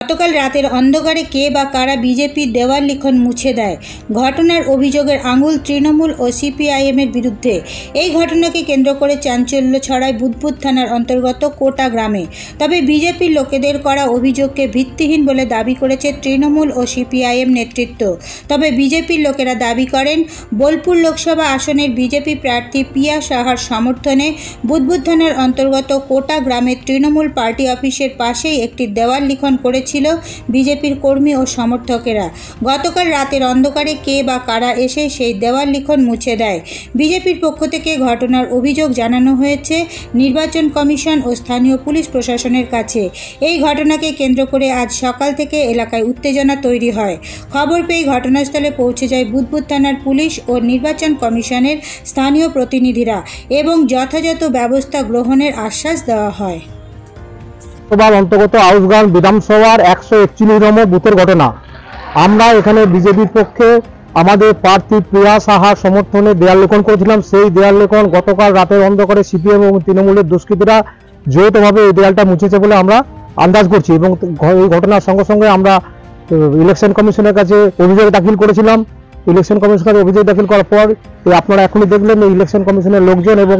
গতকাল রাতের অন্ধকারে কে বা কারা বিজেপির দেওয়াল লিখন মুছে দেয়। ঘটনার অভিযোগের আঙুল তৃণমূল ও সিপিআইএমের বিরুদ্ধে। এই ঘটনাকে কেন্দ্র করে চাঞ্চল্য ছড়ায় বুদবুদ থানার অন্তর্গত কোটা গ্রামে। তবে বিজেপির লোকেদের করা অভিযোগকে ভিত্তিহীন বলে দাবি করেছে তৃণমূল ও সিপিআইএম নেতৃত্ব। তবে বিজেপির লোকেরা দাবি করেন, বোলপুর লোকসভা আসনের বিজেপি প্রার্থী পিয়া সাহার সমর্থনে বুদবুদ থানার অন্তর্গত কোটা গ্রামের তৃণমূল পার্টি অফিসের পাশেই একটি দেওয়াল লিখন করেছিল বিজেপির কর্মী ও সমর্থকেরা। গতকাল রাতের অন্ধকারে কে বা কারা এসে সেই দেওয়াল লিখন মুছে দেয়। বিজেপির পক্ষ থেকে ঘটনার অভিযোগ জানানো হয়েছে নির্বাচন কমিশন ও স্থানীয় পুলিশ প্রশাসনের কাছে। এই ঘটনাকে কেন্দ্র করে আজ সকাল থেকে এলাকায় উত্তেজনা তৈরি হয়। খবর পেয়ে ঘটনাস্থলে পৌঁছে যায় বুদবুদ থানার পুলিশ ও নির্বাচন কমিশনের স্থানীয় প্রতিনিধিরা এবং যথাযথ ব্যবস্থা গ্রহণের আশ্বাস দেওয়া হয়। অন্তর্গত আউসগান বিধানসভার 141 বুথের ঘটনা। আমরা এখানে বিজেপির পক্ষে আমাদের প্রার্থী প্রিয়া সাহার সমর্থনে দেয়াল লিখন করেছিলাম। সেই দেয়াল লিখন গতকাল রাতের অন্ধকারে সিপিএম এবং তৃণমূলের দুষ্কৃতীরা যৌথভাবে এই দেয়ালটা মুছেছে বলে আমরা আন্দাজ করছি এবং এই ঘটনার সঙ্গে সঙ্গে আমরা ইলেকশন কমিশনের কাছে অভিযোগ দাখিল করেছিলাম। ইলেকশন কমিশনের অভিযোগ দাখিল করার পর আপনারা এখনই দেখলেন ইলেকশন কমিশনের লোকজন এবং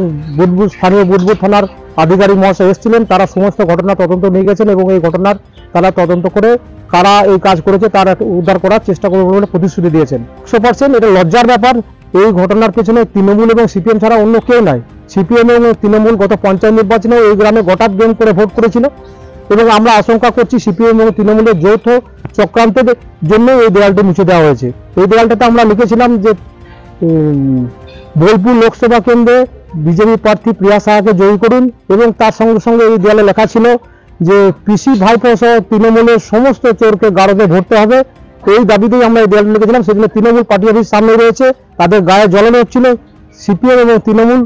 স্থানীয় বুদবুদ থানার আধিকারিক মহাশয় এসেছিলেন। তারা সমস্ত ঘটনা তদন্ত নিয়ে গেছেন এবং এই ঘটনার তারা তদন্ত করে কারা এই কাজ করেছে তার উদ্ধার করার চেষ্টা করবে বলে প্রতিশ্রুতি দিয়েছেন। 100% এটা লজ্জার ব্যাপার। এই ঘটনার পেছনে তৃণমূল এবং সিপিএম ছাড়া অন্য কেউ নাই। সিপিএম এবং তৃণমূল গত পঞ্চায়েত নির্বাচনে এই গ্রামে গোটা গেম করে ভোট করেছিল এবং আমরা আশঙ্কা করছি সিপিএম এবং তৃণমূলের যৌথ চক্রান্তের জন্য এই দেয়ালটি মুছে দেওয়া হয়েছে। এই দেয়ালটাতে আমরা লিখেছিলাম যে বোলপুর লোকসভা কেন্দ্রে বিজেপি প্রার্থী প্রিয়া সাহাকে জয়ী করুন এবং তার সঙ্গে সঙ্গে এই দেয়ালে লেখা ছিল যে পিসি ভাইপো সহ তৃণমূলের সমস্ত চোরকে গারদে ভরতে হবে। এই দাবিতেই আমরা এই দেয়ালটি লিখেছিলাম। সেগুলো তৃণমূল পার্টি অফিস সামনে রয়েছে, তাদের গায়ে জ্বলানো হচ্ছিল। সিপিএম এবং তৃণমূল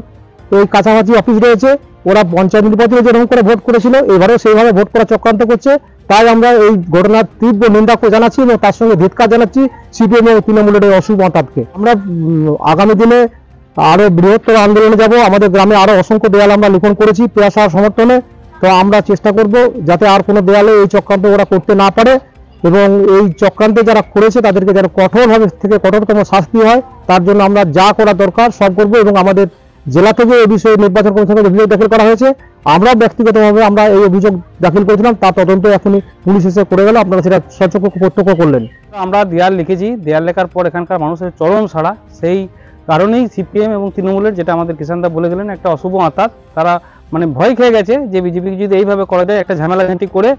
এই কাছাকাছি অফিস রয়েছে, ওরা পঞ্চায়েত নির্বাচনে যেরকম করে ভোট করেছিল এবারেও সেইভাবে ভোট করার চক্রান্ত করছে। তাই আমরা এই ঘটনার তীব্র নিন্দা জানাচ্ছি এবং তার সঙ্গে ধিক্কার জানাচ্ছি সিপিএম এবং তৃণমূলের এই অশুভ মতামতকে। আমরা আগামী দিনে আরো বৃহত্তর আন্দোলনে যাব। আমাদের গ্রামে আরো অসংখ্য দেয়াল আমরা লিখন করেছি প্রিয়া সাহার সমর্থনে। তো আমরা চেষ্টা করব যাতে আর কোনো দেয়ালে এই চক্রান্ত ওরা করতে না পারে এবং এই চক্রান্তে যারা করেছে তাদেরকে যারা কঠোরভাবে থেকে কঠোরতম শাস্তি হয় তার জন্য আমরা যা করা দরকার সব করব এবং আমাদের জেলা থেকে এই বিষয়ে নির্বাচন কমিশনের অভিযোগ দাখিল করা হয়েছে। আমরা ব্যক্তিগতভাবে আমরা এই অভিযোগ দাখিল করেছিলাম, তার তদন্ত এখনই পুলিশ এসে করে গেল। আপনারা সেটা সচক্ষে প্রত্যক্ষ করলেন। আমরা দেয়াল লিখেছি, দেয়াল লেখার পর এখানকার মানুষের চরম সাড়া। সেই কারণেই সিপিএম এবং তৃণমূলের, যেটা আমাদের কিষানদা বলে গেলেন, একটা অশুভ আত্মাত তারা ভয় খেয়ে গেছে যে বিজেপিকে যদি এইভাবে করা যায়, একটা ঝামেলাঝাঁটি করে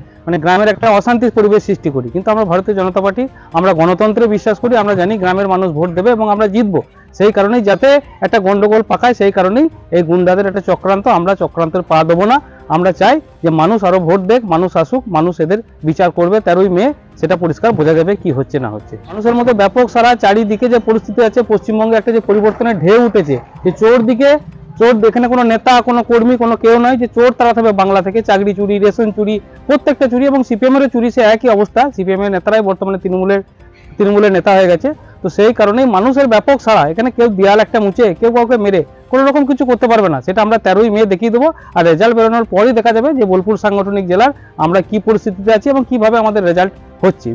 গ্রামের একটা অশান্তির পরিবেশ সৃষ্টি করি। কিন্তু আমরা ভারতীয় জনতা পার্টি আমরা গণতন্ত্রে বিশ্বাস করি। আমরা জানি গ্রামের মানুষ ভোট দেবে এবং আমরা জিতবো। সেই কারণেই যাতে একটা গন্ডগোল পাকায়, সেই কারণেই এই গুন্ডাদের একটা চক্রান্ত। আমরা চক্রান্তের পা দেবো না। আমরা চাই যে মানুষ আরো ভোট দেখ, মানুষ আসুক, মানুষ এদের বিচার করবে। 13ই মে সেটা পরিষ্কার বোঝা যাবে কি হচ্ছে না হচ্ছে। মানুষের মধ্যে ব্যাপক সারা, চারিদিকে যে পরিস্থিতি আছে, পশ্চিমবঙ্গে একটা যে পরিবর্তনের ঢেউ উঠেছে, যে চোর এখানে কোনো নেতা, কোনো কর্মী, কোনো কেউ নয় যে চোর তারা থাকবে বাংলা থেকে। চাকরি চুরি, রেশন চুরি, প্রত্যেকটা চুরি এবং সিপিএমের চুরি সে একই অবস্থা। সিপিএমের নেতারাই বর্তমানে তৃণমূলের নেতা হয়ে গেছে। তো সেই কারণেই মানুষের ব্যাপক সাড়া। এখানে কেউ দেয়াল একটা মুছে, কেউ কাউকে মেরে কোনো রকম কিছু করতে পারবে না। সেটা আমরা 13ই মে দেখিয়ে দেবো। আর রেজাল্ট বেরোনোর পরই দেখা যাবে যে বোলপুর সাংগঠনিক জেলার আমরা কি পরিস্থিতিতে আছি এবং কিভাবে আমাদের রেজাল্ট হচ্ছে।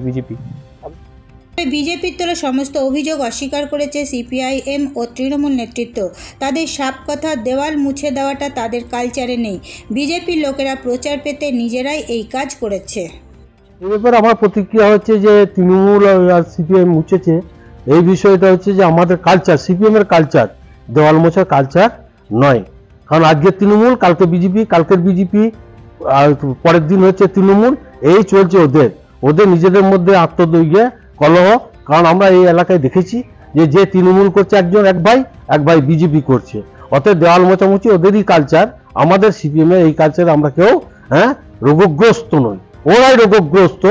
বিজেপির তোলা সমস্ত অভিযোগ অস্বীকার করেছে সিপিআইএম ও তৃণমূল নেতৃত্ব। তাদের সাপ কথা, দেওয়াল মুছে দেওয়াটা তাদের কালচারে নেই। বিজেপির লোকেরা প্রচার পেতে নিজেরাই এই কাজ করেছে। এই ব্যাপারে আমার প্রতিক্রিয়া হচ্ছে যে তৃণমূল আর সিপিএম মুছেছে, এই বিষয়টা হচ্ছে যে আমাদের কালচার, সিপিএমের কালচার, দেওয়াল মোছার কালচার নয়। কারণ আজকে তৃণমূল, কালকে বিজেপি, কালকের বিজেপি, আর পরের দিন হচ্ছে তৃণমূল। এই চলছে ওদের নিজেদের মধ্যে আত্মদৈর্ঘ্যে কলহ। কারণ আমরা এই এলাকায় দেখেছি যে তৃণমূল করছে এক ভাই বিজেপি করছে। অতএব দেওয়াল মোছামুছি ওদেরই কালচার। আমাদের সিপিএম এর এই কালচার আমরা কেউ রোগগ্রস্ত নই। ওরাই রোগগ্রস্ত,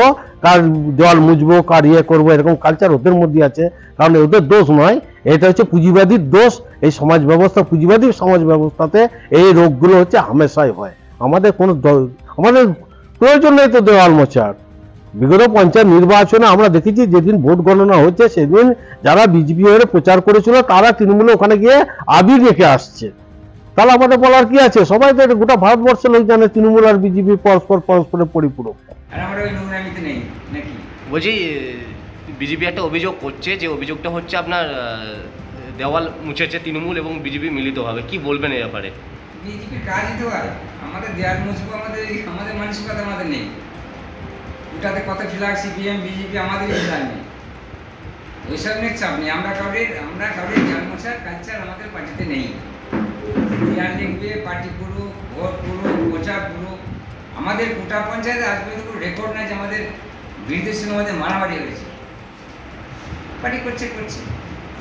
কার দেওয়াল মুছবো, কার করবো, এরকম কালচার ওদের মধ্যে আছে। কারণ ওদের দোষ নয়, এটা হচ্ছে পুঁজিবাদীর দোষ। এই সমাজ ব্যবস্থা, পুঁজিবাদী সমাজ ব্যবস্থাতে এই রোগগুলো হচ্ছে হামেশাই হয়। আমাদের প্রয়োজন নেই তো দেওয়াল মোছার। বিগত পঞ্চায়েত নির্বাচনে আমরা দেখেছি যেদিন ভোট গণনা হচ্ছে সেদিন যারা বিজেপি হয়ে প্রচার করেছিল তারা তৃণমূলে ওখানে গিয়ে আবির রেখে আসছে। তাহলে আমাদের বলার কি আছে? সবাই তো এটা গোটা ভারতবর্ষের লোক জানে তৃণমূল আর বিজেপি পরস্পরের পরিপূরক। আর আমরা ওই নোংরামিতে নেই নাকি? বলছি বিজেপি একটা অভিযোগ করছে, যে অভিযোগটা হচ্ছে আপনার দেওয়াল মুছেছে তৃণমূল এবং বিজেপি মিলিতভাবে, কি বলবেন এই ব্যাপারে? বিজেপির কাজই তো আর আমাদের দেয়াল মুছবো, আমাদের মানসিকতা আমাদের নেই। ওটাতে কত ফ্ল্যাগ সিপিএম বিজেপি আমাদের ফ্ল্যাগ নেই, ওইসব নিয়ে চাপ নেই। আমরা কাউরে দেয়াল মোছার কালচার আমাদের পার্টিতে নেই। দেয়াল লিখবে, পার্টি করুক, ভোট করুক, প্রচার করুক, আমাদের গোটা পঞ্চায়েতে আজ পর্যন্ত কোনো রেকর্ড নাই যে আমাদের বিরোধীদের সঙ্গে আমাদের মারামারি হয়েছে। পার্টি করছে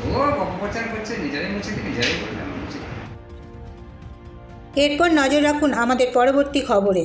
ও অপপ্রচার করছে, নিজেরাই মুছে দিই, নিজেরাই করলাম মুছে। এরপর নজর রাখুন আমাদের পরবর্তী খবরে।